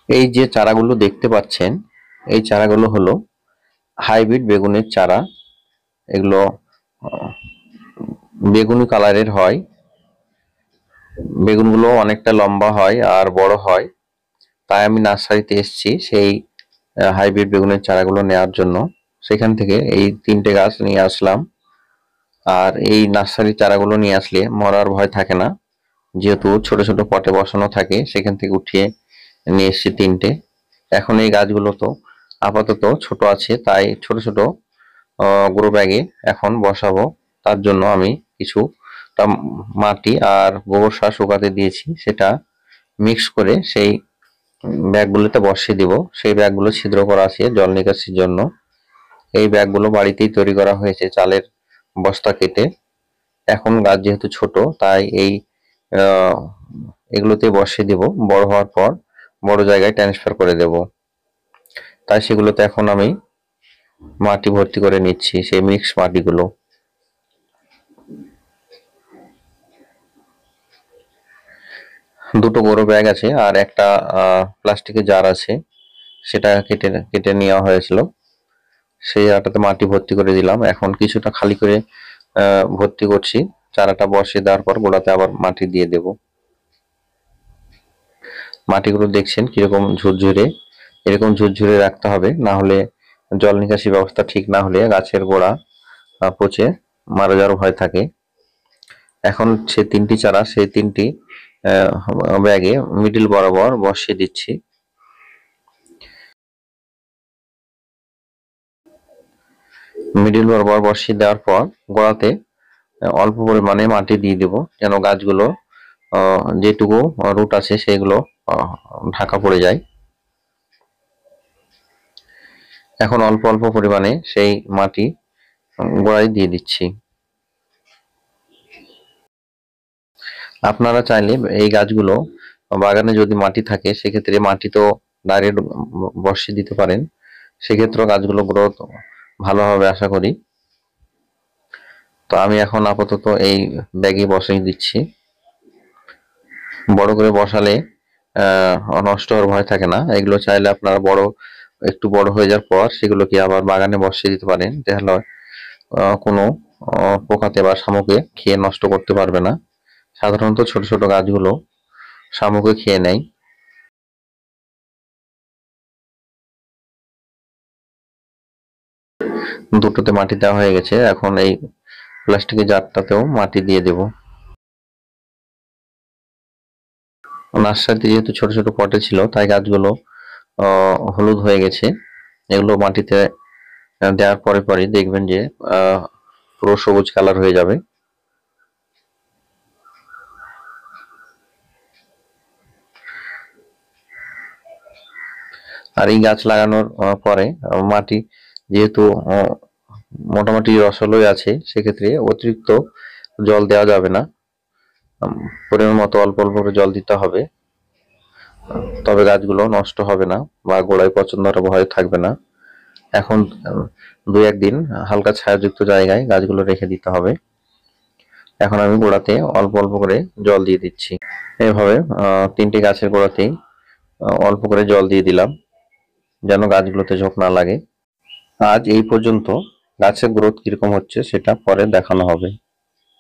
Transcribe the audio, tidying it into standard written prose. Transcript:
এই যে চারাগুলো দেখতে পাচ্ছেন, এই চারাগুলো হলো হাইব্রিড বেগুনের চারা। এগুলো বেগুনি কালারের হয়। বেগুনগুলো অনেকটা লম্বা হয় আর বড় হয়। তাই আমি নার্সারিতে এসেছি সেই হাইব্রিড বেগুনের চারাগুলো নেওয়ার জন্য। সেখান থেকে এই 3টে গাছ নিয়ে আসলাম। আর এই নার্সারি চারাগুলো নিয়ে আসলে মরার ভয় থাকে না, যেহেতু ছোট ছোট পটে বসানো থাকে। সেখান থেকে উঠিয়ে নিয়ে এসেছি 3টে। এখন এই গাছগুলো তো আপাতত ছোট আছে, তাই ছোট ছোট গ্রো ব্যাগে এখন বসাবো। তার জন্য আমি কিছুটা মাটি আর গোবর সার শুকাতে দিয়েছি, সেটা মিক্স করে সেই ব্যাগগুলোতে বসিয়ে দিব। সেই ব্যাগগুলো ছিদ্র করা আছে জল নিকাশির জন্য। এই ব্যাগগুলো বাড়িতেই তৈরি করা হয়েছে চালের বস্তা কেটে। এখন গাছ যেহেতু ছোট, তাই এই আহ, এগুলোতে বসিয়ে দিব। বড় হওয়ার পর বড় জায়গায় ট্রান্সফার করে দেব। তাই সেগুলোতে এখন আমি মাটি ভর্তি করে নিচ্ছি, সেই মিক্স মাটিগুলো। দুটো বড় ব্যাগ আছে আর একটা প্লাস্টিকের জার আছে, সেটা কেটে কেটে নেওয়া হয়েছিল। সেই জারটাতে মাটি ভর্তি করে দিলাম। এখন কিছুটা খালি করে ভর্তি করছি। চারাটা বসিয়ে দেওয়ার পর গোড়াতে আবার মাটি দিয়ে দেব। মাটিগুলো দেখছেন কিরকম ঝুরঝুরে, এরকম ঝুরঝুরে রাখতে হবে, না হলে জল নিকাশি ব্যবস্থা ঠিক না হলে গাছের গোড়া পচে মারা যাওয়ার ভয় থাকে। এখন সে 3টি চারা সেই 3টি ব্যাগে মিডিল বরাবর বসিয়ে দিচ্ছি। মিডিল বরাবর বসিয়ে দেওয়ার পর গোড়াতে অল্প পরিমাণে মাটি দিয়ে দেব, যেন গাছগুলো যেটুকু রুট আছে সেগুলো ঢাকা পড়ে যায়। এখন অল্প অল্প পরিমাণে সেই মাটি গোড়ায় দিয়ে দিচ্ছি। আপনারা চাইলে এই গাছগুলো বাগানে যদি মাটি থাকে সেক্ষেত্রে মাটি তো ডাইরেক্ট বসিয়ে দিতে পারেন, সেক্ষেত্রেও গাছগুলো গ্রোথ ভালো হবে আশা করি। তো আমি এখন আপাতত এই ব্যাগে বসিয়ে দিচ্ছি। বড় করে বসালে নষ্ট হওয়ার ভয় থাকে না। এগুলো চাইলে আপনারা একটু বড় হয়ে যাওয়ার পর সেগুলোকে আবার বাগানে বসিয়ে দিতে পারেন, তাহলে কোনো পোকাতে বা শামুকে খেয়ে নষ্ট করতে পারবে না। সাধারণত ছোট ছোট গাছগুলো শামুকে খেয়ে নেয়। দুটোতে মাটি দেওয়া হয়ে গেছে, এখন এই প্লাস্টিকের জারটাতেও মাটি দিয়ে দেব। নার্সারিতে যেহেতু ছোট ছোট পটে ছিল, তাই গাছগুলো হলুদ হয়ে গেছে। এগুলো মাটিতে দেওয়ার পরে পরে দেখবেন যে পুরো সবুজ কালার হয়ে যাবে। আর এই গাছ লাগানোর পরে মাটি যেহেতু মোটামুটি রসালো আছে, সেক্ষেত্রে অতিরিক্ত জল দেওয়া যাবে না। পরিমাণ মতো অল্প অল্প করে জল দিতে হবে, তবে গাছগুলো নষ্ট হবে না বা গোড়ায় পচন ধরার ভয় থাকবে না। এখন 2-1 দিন হালকা ছায়াযুক্ত জায়গায় গাছগুলো রেখে দিতে হবে। এখন আমি গোড়াতে অল্প অল্প করে জল দিয়ে দিচ্ছি। এভাবে 3টে গাছের গোড়াতেই অল্প করে জল দিয়ে দিলাম, যেন গাছগুলোতে ঝোঁক না লাগে। আজ এই পর্যন্ত। গাছের গ্রোথ কিরকম হচ্ছে সেটা পরে দেখানো হবে।